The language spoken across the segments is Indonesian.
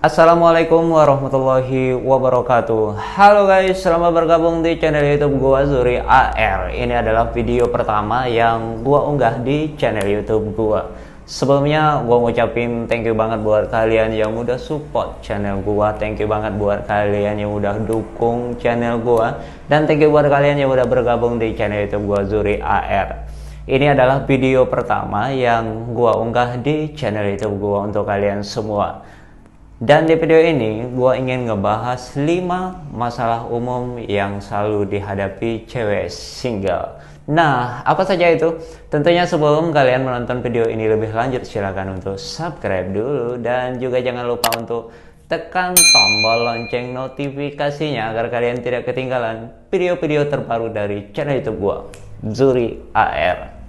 Assalamualaikum warahmatullahi wabarakatuh. Halo guys, selamat bergabung di channel YouTube gua Zuri AR. Ini adalah video pertama yang gua unggah di channel YouTube gua. Sebelumnya gua ngucapin thank you banget buat kalian yang udah support channel gua. Thank you banget buat kalian yang udah dukung channel gua, dan thank you buat kalian yang udah bergabung di channel YouTube gua Zuri AR. Ini adalah video pertama yang gua unggah di channel YouTube gua untuk kalian semua. Dan di video ini gue ingin ngebahas 5 masalah umum yang selalu dihadapi cewek single. Nah, apa saja itu? Tentunya sebelum kalian menonton video ini lebih lanjut, silakan untuk subscribe dulu, dan juga jangan lupa untuk tekan tombol lonceng notifikasinya agar kalian tidak ketinggalan video-video terbaru dari channel YouTube gue, Zuri AR.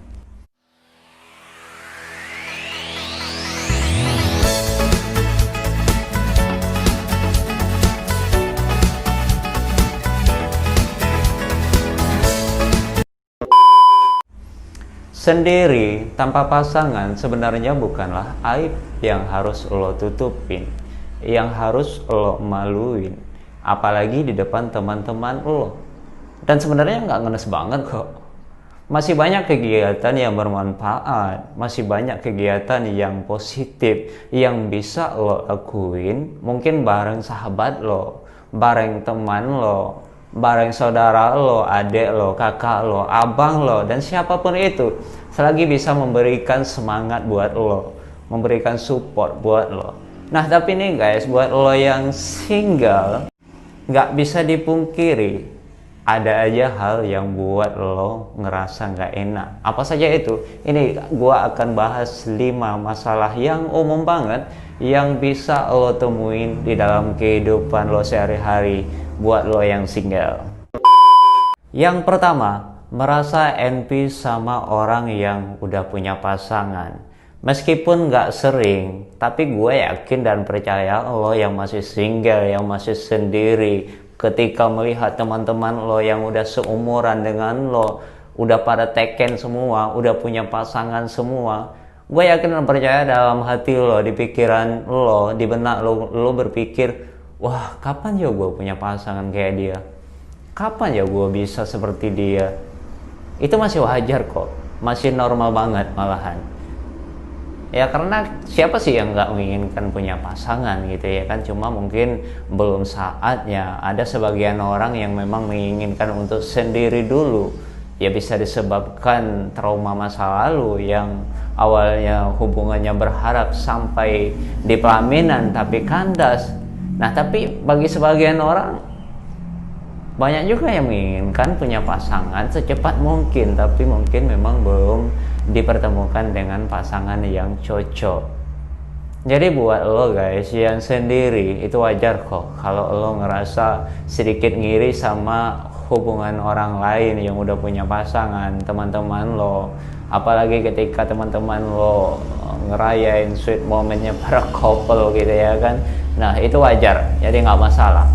Sendiri tanpa pasangan sebenarnya bukanlah aib yang harus lo tutupin, yang harus lo maluin, apalagi di depan teman-teman lo. Dan sebenarnya nggak ngenes banget kok. Masih banyak kegiatan yang bermanfaat, masih banyak kegiatan yang positif yang bisa lo lakuin, mungkin bareng sahabat lo, bareng teman lo, bareng saudara lo, adik lo, kakak lo, abang lo, dan siapapun itu, selagi bisa memberikan semangat buat lo, memberikan support buat lo. Nah, tapi nih guys, buat lo yang single, nggak bisa dipungkiri ada aja hal yang buat lo ngerasa nggak enak. Apa saja itu? Ini gua akan bahas 5 masalah yang umum banget yang bisa lo temuin di dalam kehidupan lo sehari-hari buat lo yang single. Yang pertama, merasa envy sama orang yang udah punya pasangan. Meskipun nggak sering, tapi gue yakin dan percaya lo yang masih single, yang masih sendiri, ketika melihat teman-teman lo yang udah seumuran dengan lo, udah pada teken semua, udah punya pasangan semua, gue yakin dan percaya dalam hati lo, di pikiran lo, di benak lo berpikir, wah, kapan ya gue punya pasangan kayak dia? Kapan ya gue bisa seperti dia? Itu masih wajar kok, masih normal banget malahan. Ya karena siapa sih yang nggak menginginkan punya pasangan gitu ya kan, cuma mungkin belum saatnya. Ada sebagian orang yang memang menginginkan untuk sendiri dulu, ya bisa disebabkan trauma masa lalu yang awalnya hubungannya berharap sampai di pelaminan tapi kandas. Nah, tapi bagi sebagian orang banyak juga yang menginginkan punya pasangan secepat mungkin, tapi mungkin memang belum dipertemukan dengan pasangan yang cocok. Jadi buat lo guys yang sendiri, itu wajar kok kalau lo ngerasa sedikit ngiri sama hubungan orang lain yang udah punya pasangan, teman-teman lo. Apalagi ketika teman-teman lo ngerayain sweet momennya para couple gitu ya kan. Nah, itu wajar, jadi nggak masalah.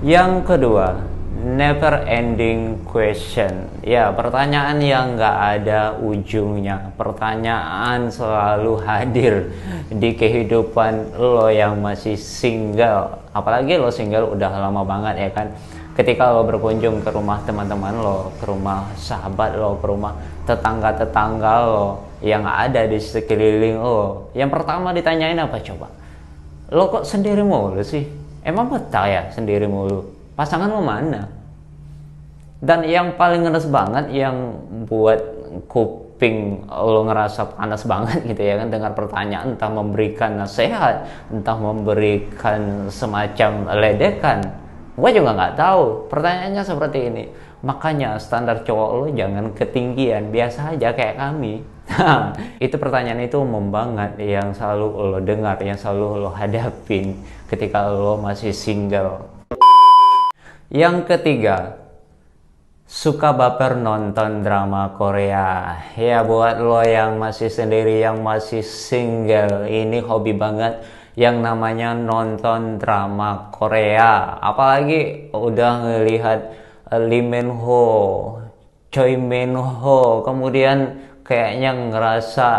Yang kedua, never ending question. Ya, pertanyaan yang nggak ada ujungnya. Pertanyaan selalu hadir di kehidupan lo yang masih single. Apalagi lo single udah lama banget ya kan. Ketika lo berkunjung ke rumah teman-teman lo, ke rumah sahabat lo, ke rumah tetangga-tetangga lo yang ada di sekeliling lo, yang pertama ditanyain apa coba? Lo kok sendiri mulu sih? Emang betah ya sendiri mulu? Pasangan lo mana? Dan yang paling ngenes banget, yang buat kuping lo ngerasa panas banget gitu ya kan, dengar pertanyaan, entah memberikan nasihat, entah memberikan semacam ledekan, gue juga nggak tahu. Pertanyaannya seperti ini. Makanya standar cowok lo jangan ketinggian, biasa aja kayak kami. Itu pertanyaan itu umum banget yang selalu lo dengar, yang selalu lo hadapin ketika lo masih single. Yang ketiga, suka baper nonton drama Korea. Ya buat lo yang masih sendiri, yang masih single, ini hobi banget yang namanya nonton drama Korea. Apalagi udah ngelihat Lee Min Ho, Choi Min Ho, kemudian kayaknya ngerasa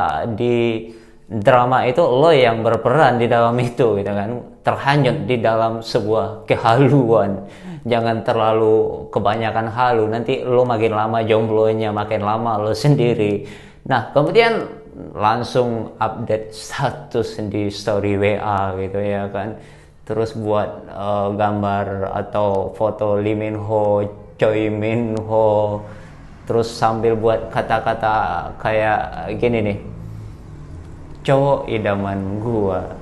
drama itu lo yang berperan di dalam itu gitu kan, terhanyut di dalam sebuah kehaluan. Jangan terlalu kebanyakan halu, nanti lo makin lama jomblonya, makin lama lo sendiri. Nah kemudian langsung update status di story WA gitu ya kan, terus buat gambar atau foto Lee Min Ho, Choi Min Ho, terus sambil buat kata-kata kayak gini nih, cowok idaman gua,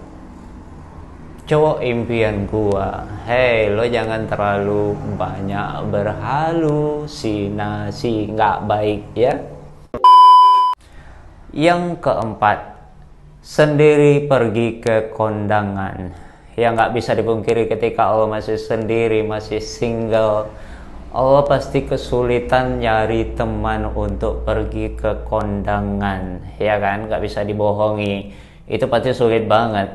cowok impian gua, hei lo jangan terlalu banyak berhalusinasi, nggak baik ya. Yang keempat, sendiri pergi ke kondangan. Ya nggak bisa dipungkiri ketika lo masih sendiri, masih single, Allah pasti kesulitan nyari teman untuk pergi ke kondangan, ya kan? Gak bisa dibohongi, itu pasti sulit banget.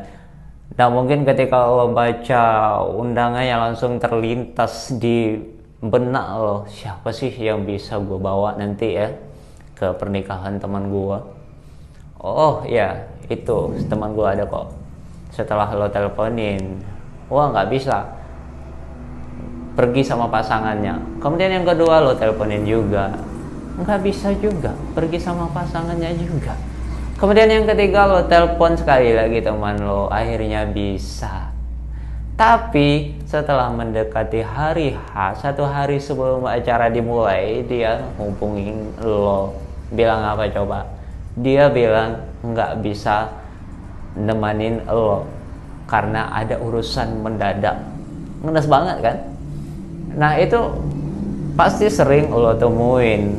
Nah mungkin ketika Allah baca undangannya langsung terlintas di benak lo, siapa sih yang bisa gue bawa nanti ya ke pernikahan teman gue? Oh ya itu teman gue ada kok. Setelah lo teleponin, wah nggak bisa, pergi sama pasangannya. Kemudian yang kedua lo teleponin juga, nggak bisa juga, pergi sama pasangannya juga. Kemudian yang ketiga lo telepon sekali lagi teman lo, akhirnya bisa. Tapi setelah mendekati hari H, 1 hari sebelum acara dimulai, dia hubungin lo, bilang apa coba? Dia bilang nggak bisa nemanin lo karena ada urusan mendadak. Ngenes banget kan? Nah itu pasti sering lo temuin,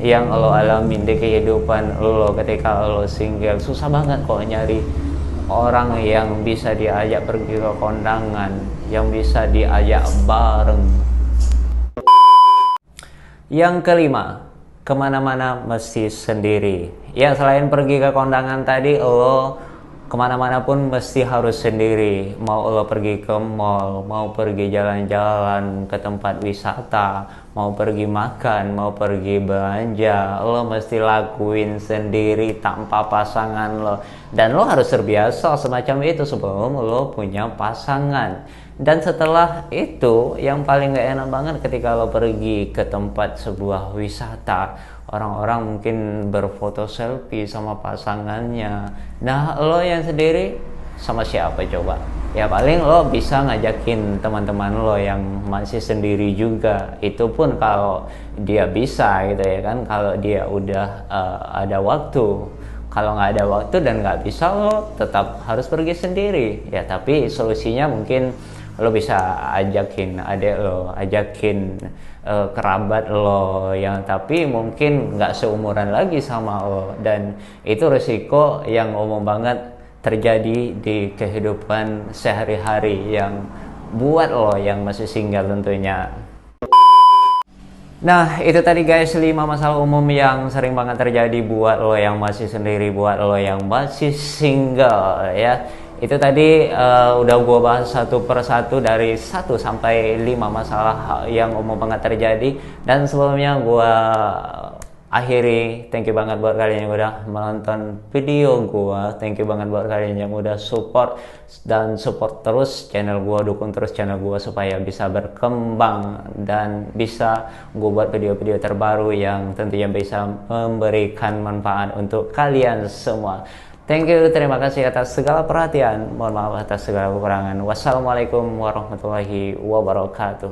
yang lo alamin di kehidupan lo ketika lo single. Susah banget kok nyari orang yang bisa diajak pergi ke kondangan, yang bisa diajak bareng. Yang kelima, kemana-mana mesti sendiri. Ya selain pergi ke kondangan tadi, lo kemana-mana pun mesti harus sendiri. Mau lo pergi ke mall, mau pergi jalan-jalan ke tempat wisata, mau pergi makan, mau pergi belanja, lo mesti lakuin sendiri tanpa pasangan lo. Dan lo harus terbiasa semacam itu sebelum lo punya pasangan. Dan setelah itu yang paling gak enak banget ketika lo pergi ke tempat sebuah wisata, orang-orang mungkin berfoto selfie sama pasangannya. Nah lo yang sendiri sama siapa coba? Ya paling lo bisa ngajakin teman-teman lo yang masih sendiri juga. Itu pun kalau dia bisa gitu ya kan, kalau dia udah ada waktu. Kalau nggak ada waktu dan nggak bisa, lo tetap harus pergi sendiri ya. Tapi solusinya mungkin lo bisa ajakin adik lo, ajakin kerabat lo yang tapi mungkin nggak seumuran lagi sama lo, dan itu resiko yang umum banget terjadi di kehidupan sehari-hari yang buat lo yang masih single tentunya. Nah itu tadi guys 5 masalah umum yang sering banget terjadi buat lo yang masih sendiri, buat lo yang masih single ya. Itu tadi udah gue bahas satu per satu dari 1 sampai 5 masalah yang umum banget terjadi. Dan sebelumnya gue akhiri, thank you banget buat kalian yang udah menonton video gue. Thank you banget buat kalian yang udah support dan support terus channel gue, dukung terus channel gue supaya bisa berkembang dan bisa gue buat video-video terbaru yang tentunya bisa memberikan manfaat untuk kalian semua. Thank you, terima kasih atas segala perhatian. Mohon maaf atas segala kekurangan. Wassalamualaikum warahmatullahi wabarakatuh.